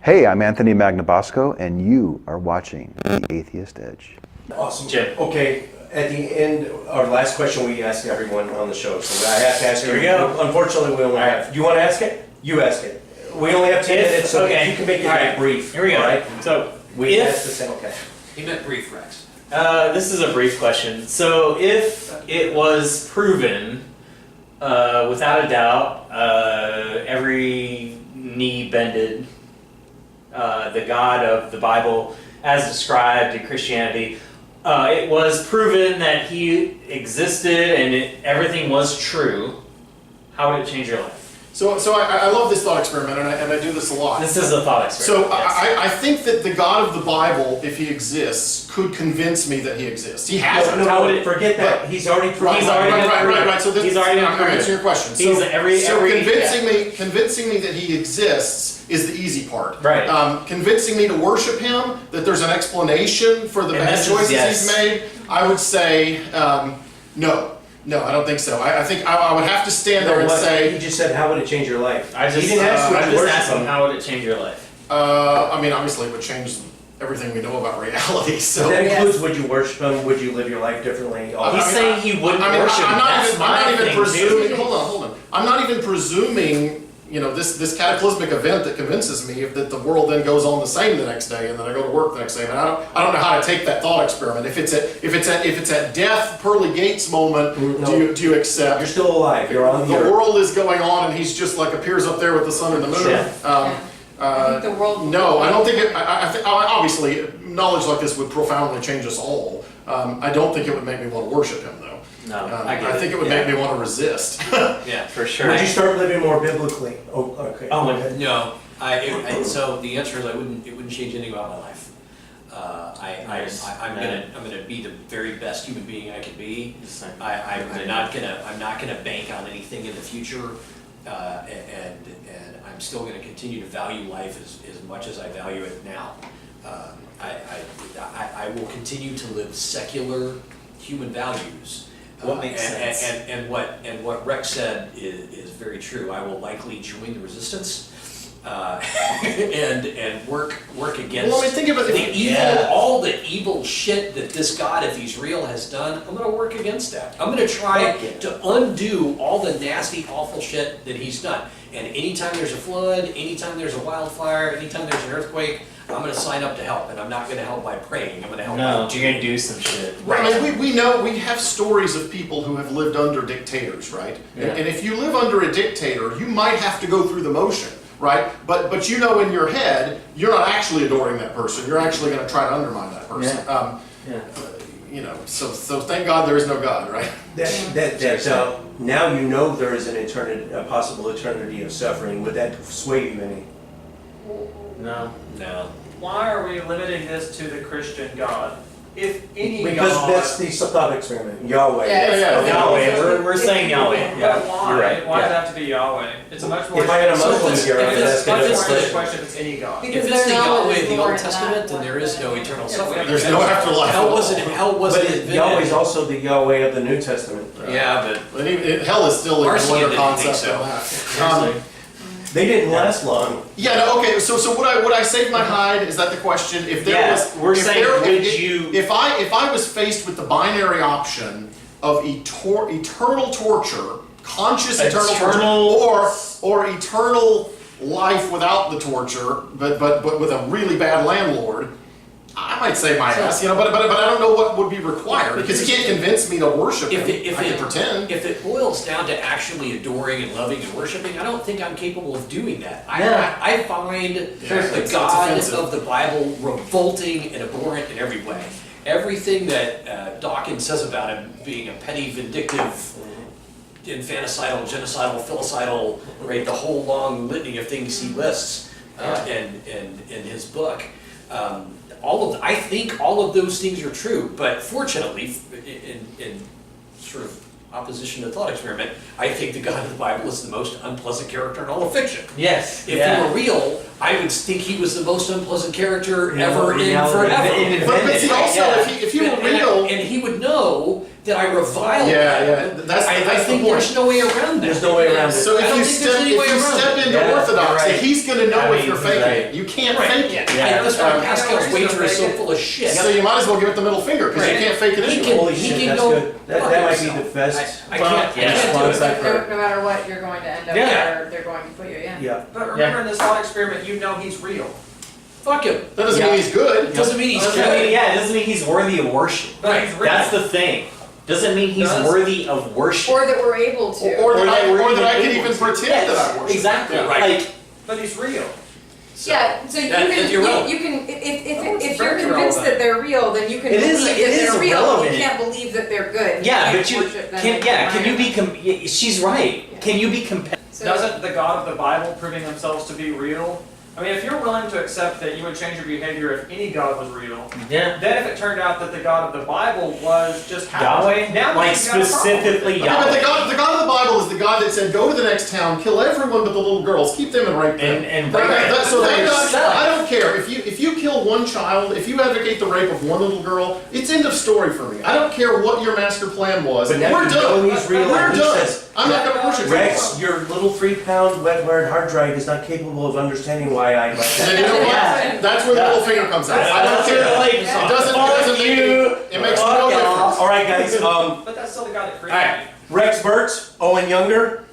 Hey, I'm Anthony Magnabosco, and you are watching The Atheist Edge. Awesome. Jim. Okay, at the end, our last question we ask everyone on the show, so I have to ask you. Here we go. Unfortunately, we only have. Do you want to ask it? You ask it. We only have 10 minutes, so if you can make it brief. Here we go. All right? So, We asked the same. Okay. He meant brief, Rex. this is a brief question. So, if it was proven, without a doubt, every knee bended, the God of the Bible, as described in Christianity, it was proven that He existed and everything was true, how would it change your life? So I love this thought experiment, and I do this a lot. This is a thought experiment. So I think that the God of the Bible, if He exists, could convince me that He exists. He hasn't. No, forget that. He's already proven. Right. So this, He's already I'm proven. answering your question. He's Convincing me that He exists is the easy part. Right. Convincing me to worship Him, that there's an explanation for the bad choices He's made, I would say no. No, I don't think so. I think I would have to stand there and say. He just said, "How would it change your life?" I just, he didn't ask I you just asked him, how would it change your life? I mean, obviously, it would change everything we know about reality. So that includes: would you worship Him? Would you live your life differently? He's saying he wouldn't worship Him. I'm not even presuming. Hold on. I'm not even presuming. You know, this cataclysmic event that convinces me that the world then goes on the same the next day, and then I go to work the next day. And I don't know how to take that thought experiment. If it's at death, pearly gates moment, do you accept? You're still alive. You're on the world is going on, and He's just like appears up there with the sun and the moon. Yeah. I think the world. No, I don't think it. I think obviously knowledge like this would profoundly change us all. I don't think it would make me want to worship Him, though. No, I think it would make me want to resist. Yeah, for sure. Would you start living more biblically? Oh, okay. Oh, No, so the answer is it wouldn't change anything about my life. I'm gonna be the very best human being I can be. I'm not gonna bank on anything in the future, and I'm still gonna continue to value life as much as I value it now. I will continue to live secular human values. What makes sense? And what Rex said is very true. I will likely join the resistance and work against Well, I mean, think about all the evil shit that this God, if He's real, has done. I'm going to work against that. I'm going to try to undo all the nasty, awful shit that He's done. And anytime there's a flood, anytime there's a wildfire, anytime there's an earthquake, I'm going to sign up to help, and I'm not going to help by praying. I'm going to help. You're going to do some shit. Right. I mean, we know, we have stories of people who have lived under dictators, right? Yeah. And if you live under a dictator, you might have to go through the motion, right? But you know in your head, you're not actually adoring that person. You're actually going to try to undermine that person. You know, so thank God there is no God, right? Now you know there is a possible eternity of suffering. Would that sway you any? No. Why are we limiting this to the Christian God? If any Because God... that's the thought experiment. Yahweh. Yeah. Yahweh. We're saying Yahweh. But why? You're right. Why does it have to be Yahweh? It's a much more... If I had a Muslim here, I would ask much a more different question if it's any God. Because If it's the their knowledge Yahweh is of the more Old than Testament, that. then there is no eternal suffering. There's no afterlife. Hell wasn't But invented. Yahweh is also the Yahweh of the New Testament. Yeah, but Hell is still a Marcion wonder didn't think concept. so. on that. They didn't last long. Yeah, no, okay, so would I save my hide? Is that the question? If there was, we're saying, if I was faced with the binary option of eternal torture, conscious eternal torture, or eternal life without the torture, but with a really bad landlord, I might say my ass, you know, but I don't know what would be required, because you can't convince me to worship him. I can pretend. If it boils down to actually adoring and loving and worshiping, I don't think I'm capable of doing that. I find the God of the Bible revolting and abhorrent in every way. Everything that Dawkins says about him being a petty, vindictive, infanticidal, genocidal, filicidal, right, the whole long litany of things he lists in his book. I think all of those things are true, but fortunately, in sort of opposition to thought experiment, I think the God of the Bible is the most unpleasant character in all of fiction. Yes. If he were real, I would think he was the most unpleasant character ever in forever. But see, also, if he were real, and he would know that I revile Yeah, them. yeah, that's I the think point. there's no way around that. There's no way around it. So I if don't you think there's any way around step it. into Yeah, orthodoxy, you're right. he's going to know I if mean, you're he's faking right. it. You can't Right, fake yeah. it. Yeah. That's why Yeah, Pascal's he's wager gonna is so fake it. full of shit. So you might as well give it the middle finger because you Right. can't fake it He anyway. can- Holy he shit, can that's go good. That fuck might be himself. the best. I Well, can't, yeah. I can't do Response it. I've No, heard. no matter what, you're going to end up Yeah. where they're going to put you. Yeah. But remember, in this thought experiment, you know he's real. Fuck him. That doesn't Yeah. mean he's good. Doesn't mean he's Doesn't mean, good. yeah, it doesn't mean he's worthy of worship. But he's real. That's the thing. Doesn't mean he's Does. worthy of worship. Or that we're able to. Or that I we're can able even to. pretend Yes, that I worship. exactly. Yeah, right. Like, But he's real. So, Yeah, so you that- can, that's irrelevant. you can, Oh, if it's you're very convinced irrelevant. that they're real, then you can It believe is- that it is they're real. irrelevant. You can't believe that they're good. yeah, you but can't you worship them can. and Yeah, can you admire be? them. She's right. Yeah. Can you be competitive? So- Doesn't the God of the Bible proving themselves to be real? I mean, if you're willing to accept that you would change your behavior if any God was real, Yeah. then if it turned out that the God of the Bible was just Yahweh, now like you've got a problem. specifically I mean, Yahweh. but the God of the Bible is the God that said, "Go to the next town, kill everyone but the little girls, keep them and rape them." And That- rape that- so them that God, yourself. I don't care if you kill one child, if you advocate the rape of one little girl, it's end of story for me. I don't care what your master plan was. But now We're you know done. he's real. We're and he done. says, I'm not going to worship Rex, you. your little 3-pound wet-wired hard drive is not capable of understanding why I like that. And you know what? Yeah. That's where the middle finger comes out. I don't care. Like, It doesn't fuck make you. it makes Fuck no y'all. difference. All right, guys. But that's still the God that created Alright, you. Rex Burt, Owen Younger,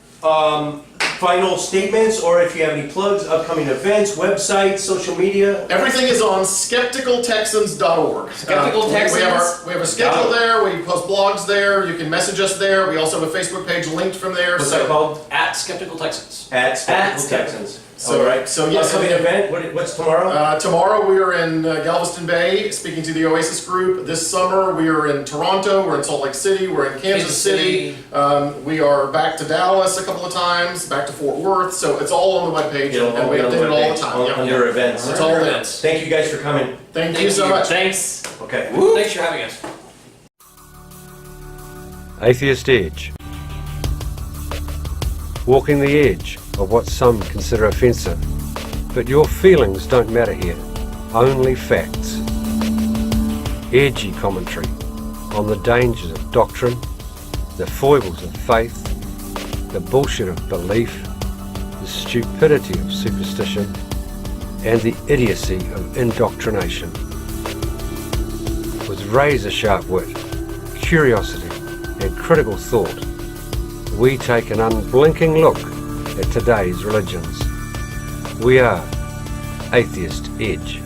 final statements, or if you have any plugs, upcoming events, websites, social media. Everything is on skepticaltexans.org. Skeptical We Texans? have our schedule there. We post blogs there. You can message us there. We also have a Facebook page linked from there. What's that called? At Skeptical Texans. At Skeptical Skeptical. Texans. So- All right. so yes, upcoming I mean- event. What's tomorrow? Tomorrow we are in Galveston Bay speaking to the Oasis group. This summer we are in Toronto, we're in Salt Lake City, we're in Kansas City. We are back to Dallas a couple of times, back to Fort Worth. So it's all on the webpage and we be on update it all the webpage, time. Yep. Under events. It's all there. Events. Thank you guys for coming. Thank you so much. Thanks. Okay. Thanks for having us. Atheist Edge. Walking the edge of what some consider offensive. But your feelings don't matter here, only facts. Edgy commentary on the dangers of doctrine, the foibles of faith, the bullshit of belief, the stupidity of superstition, and the idiocy of indoctrination. With razor-sharp wit, curiosity, and critical thought, we take an unblinking look at today's religions. We are Atheist Edge.